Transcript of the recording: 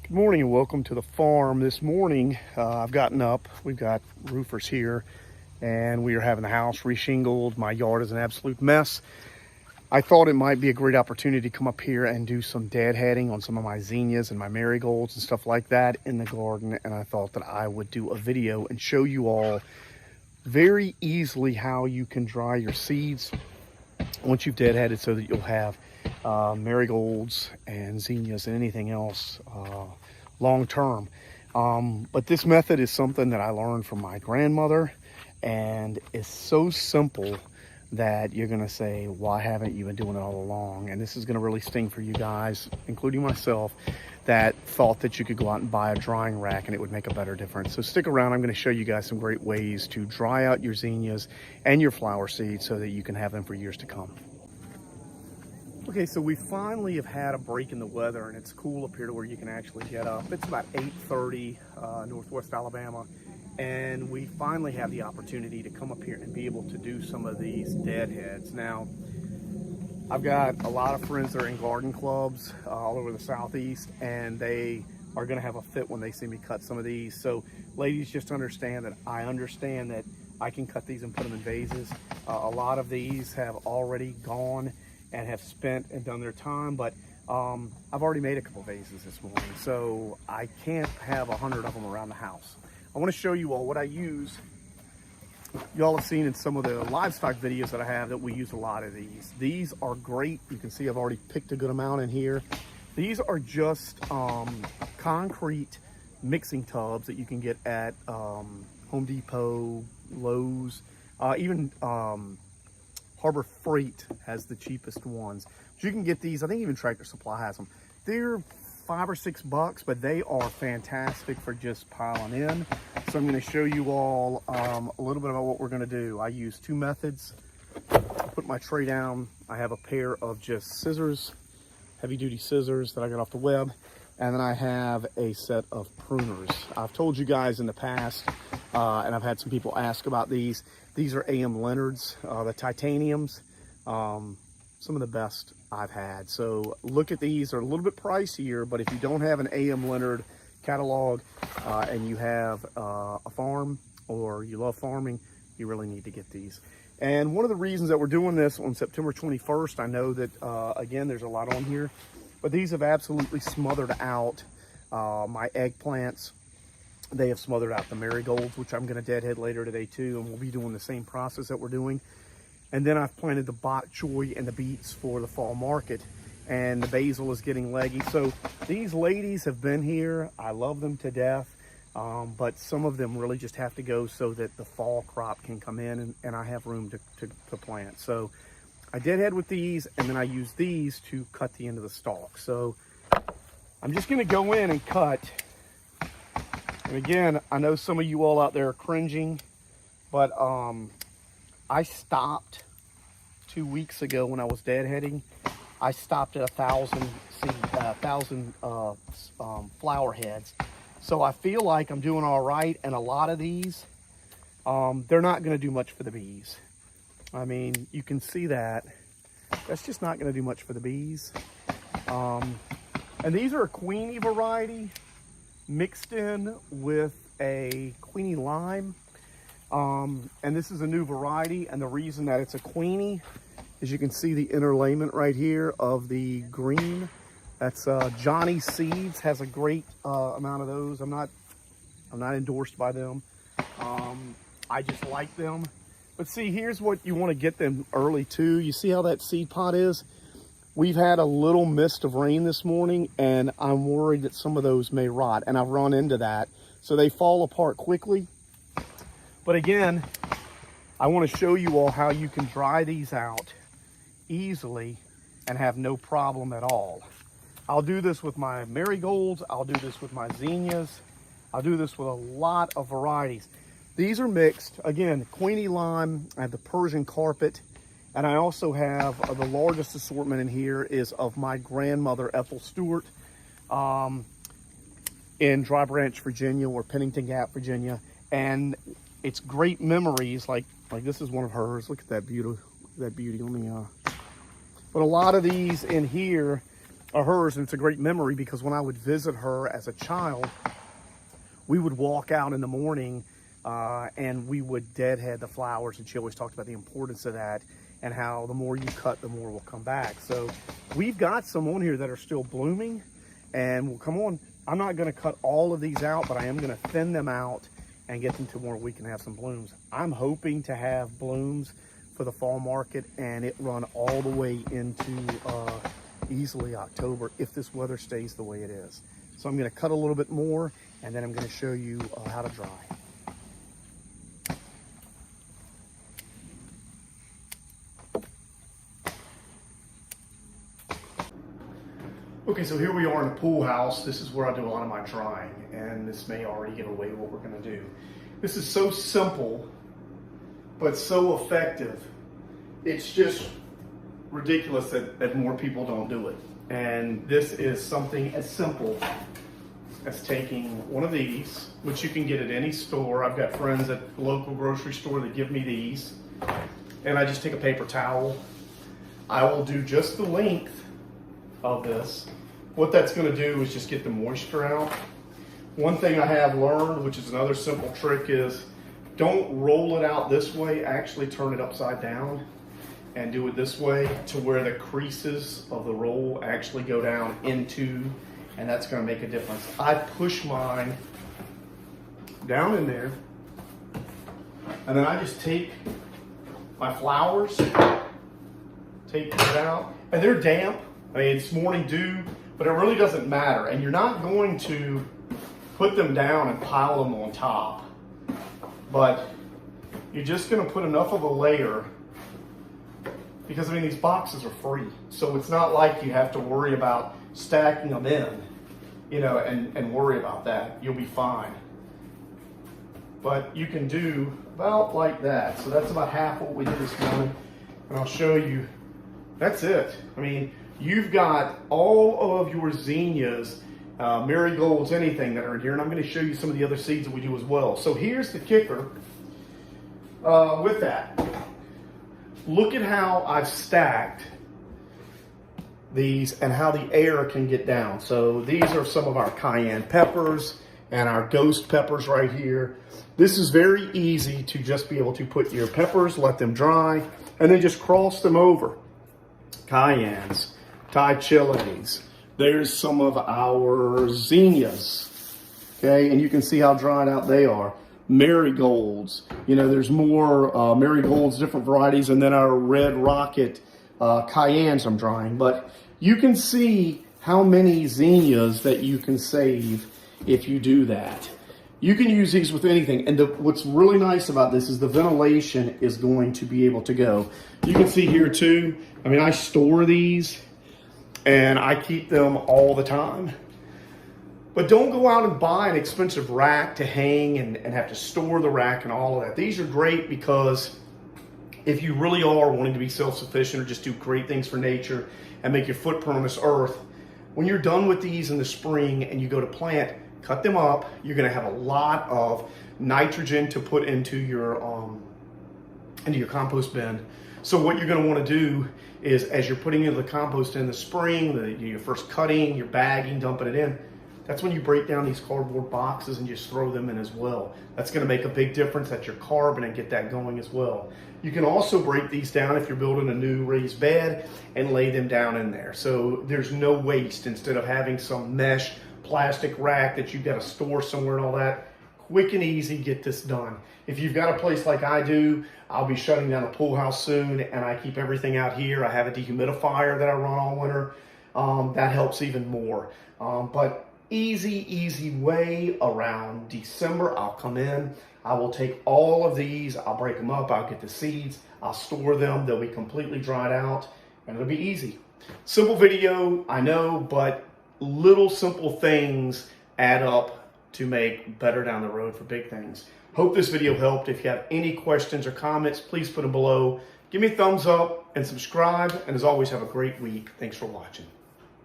Good morning and welcome to the farm. This morning I've gotten up, we've got roofers here, and we are having the house reshingled. My yard is an absolute mess. I thought it might be a great opportunity to come up here and do some deadheading on some of my zinnias and my marigolds and stuff like that in the garden, and I thought that I would do a video and show you all very easily how you can dry your seeds once you've deadheaded, so that you'll have marigolds and zinnias and anything else long term. But this method is something that I learned from my grandmother, and it's so simple that you're gonna say, why haven't you been doing it all along? And this is gonna really sting for you guys, including myself, that thought that you could go out and buy a drying rack and it would make a better difference. So stick around. I'm going to show you guys some great ways to dry out your zinnias and your flower seeds so that you can have them for years to come. Okay, so we finally have had a break in the weather, and it's cool up here to where you can actually get up. It's about 8:30 Northwest Alabama, and we finally have the opportunity to come up here and be able to do some of these deadheads. Now, I've got a lot of friends that are in garden clubs all over the Southeast, and they are going to have a fit when they see me cut some of these. So ladies, just understand that I understand that I can cut these and put them in vases. A lot of these have already gone and have spent and done their time, but I've already made a couple vases this morning, so I can't have 100 of them around the house. I want to show you all what I use. Y'all have seen in some of the livestock videos that I have that we use a lot of these. These are great. You can see I've already picked a good amount in here. These are just concrete mixing tubs that you can get at Home Depot, Lowe's, even Harbor Freight has the cheapest ones. So you can get these, I think even Tractor Supply has them. They're $5 or $6, but they are fantastic for just piling in. So I'm going to show you all a little bit about what we're going to do. I use two methods. I put my tray down. I have a pair of just scissors, heavy duty scissors that I got off the web. And then I have a set of pruners. I've told you guys in the past, and I've had some people ask about these. These are A.M. Leonard's, the titaniums. Some of the best I've had. So look at these. They're a little bit pricier, but if you don't have an A.M. Leonard catalog and you have a farm or you love farming, you really need to get these. And one of the reasons that we're doing this on September 21st, I know that again there's a lot on here, but these have absolutely smothered out my eggplants. They have smothered out the marigolds, which I'm going to deadhead later today too, and we'll be doing the same process that we're doing. And then I've planted the bok choy and the beets for the fall market, and the basil is getting leggy. So these ladies have been here. I love them to death, but some of them really just have to go so that the fall crop can come in, and I have room to plant. So I deadhead with these, and then I use these to cut the end of the stalk. So I'm just going to go in and cut. And again, I know some of you all out there are cringing, but I stopped 2 weeks ago when I was deadheading. I stopped at 1,000 flower heads. So I feel like I'm doing all right. And a lot of these, they're not going to do much for the bees. I mean, you can see that. That's just not going to do much for the bees. And these are a Queenie variety mixed in with a Queenie lime. And this is a new variety, and the reason that it's a Queenie is you can see the interlayment right here of the green. That's Johnny Seeds has a great amount of those. I'm not endorsed by them. I just like them. But see, here's what you want to get them early too. You see how that seed pod is? We've had a little mist of rain this morning, and I'm worried that some of those may rot, and I've run into that. So they fall apart quickly. But again, I want to show you all how you can dry these out easily and have no problem at all. I'll do this with my marigolds. I'll do this with my zinnias. I'll do this with a lot of varieties. These are mixed. Again, Queenie lime, I have the Persian carpet, and I also have the largest assortment in here is of my grandmother, Ethel Stewart, in Dry Branch, Virginia, or Pennington Gap, Virginia. And it's great memories. Like this is one of hers. Look at that beauty. Let me. But a lot of these in here of hers, and it's a great memory because when I would visit her as a child, we would walk out in the morning and we would deadhead the flowers, and she always talked about the importance of that and how the more you cut, the more will come back. So we've got some on here that are still blooming and will come on. I'm not going to cut all of these out, but I am going to thin them out and get them to where we can have some blooms. I'm hoping to have blooms for the fall market and it run all the way into easily October if this weather stays the way it is. So I'm going to cut a little bit more and then I'm going to show you how to dry. Okay, so here we are in the pool house. This is where I do a lot of my drying, and this may already give away what we're gonna do. This is so simple, but so effective. It's just ridiculous that more people don't do it. And this is something as simple as taking one of these, which you can get at any store. I've got friends at the local grocery store that give me these, and I just take a paper towel. I will do just the length of this. What that's going to do is just get the moisture out. One thing I have learned, which is another simple trick, is don't roll it out this way, actually turn it upside down and do it this way to where the creases of the roll actually go down into, and that's going to make a difference. I push mine down in there and then I just take my flowers, take it out, and they're damp. I mean, it's morning dew, but it really doesn't matter. And you're not going to put them down and pile them on top, but you're just going to put enough of a layer because, I mean, these boxes are free. So it's not like you have to worry about stacking them in, you know, and worry about that. You'll be fine. But you can do about like that. So that's about half what we did this morning. And I'll show you, that's it. I mean, you've got all of your zinnias, marigolds, anything that are in here, and I'm going to show you some of the other seeds that we do as well. So here's the kicker with that. Look at how I've stacked these and how the air can get down. So these are some of our cayenne peppers and our ghost peppers right here. This is very easy to just be able to put your peppers, let them dry, and then just cross them over. Cayennes, Thai chilies. There's some of our zinnias, okay? And you can see how dried out they are. Marigolds, you know, there's more marigolds, different varieties, and then our red rocket cayennes I'm drying. But you can see how many zinnias that you can save if you do that. You can use these with anything. And what's really nice about this is the ventilation is going to be able to go. You can see here too, I mean, I store these and I keep them all the time. But don't go out and buy an expensive rack to hang and have to store the rack and all of that. These are great because if you really are wanting to be self-sufficient or just do great things for nature and make your footprint on this earth, when you're done with these in the spring and you go to plant, cut them up. You're going to have a lot of nitrogen to put into your compost bin. So what you're going to want to do is, as you're putting into the compost in the spring, your first cutting, your bagging, dumping it in, that's when you break down these cardboard boxes and just throw them in as well. That's going to make a big difference at your carbon and get that going as well. You can also break these down if you're building a new raised bed and lay them down in there. So there's no waste. Instead of having some mesh plastic rack that you've got to store somewhere and all that, quick and easy, get this done. If you've got a place like I do, I'll be shutting down a pool house soon and I keep everything out here. I have a dehumidifier that I run all winter. That helps even more. But easy way around December, I'll come in, I will take all of these, I'll break them up, I'll get the seeds, I'll store them, they'll be completely dried out, and it'll be easy. Simple video, I know, but little simple things add up to make better down the road for big things. Hope this video helped. If you have any questions or comments, please put them below. Give me a thumbs up and subscribe, and as always, have a great week. Thanks for watching.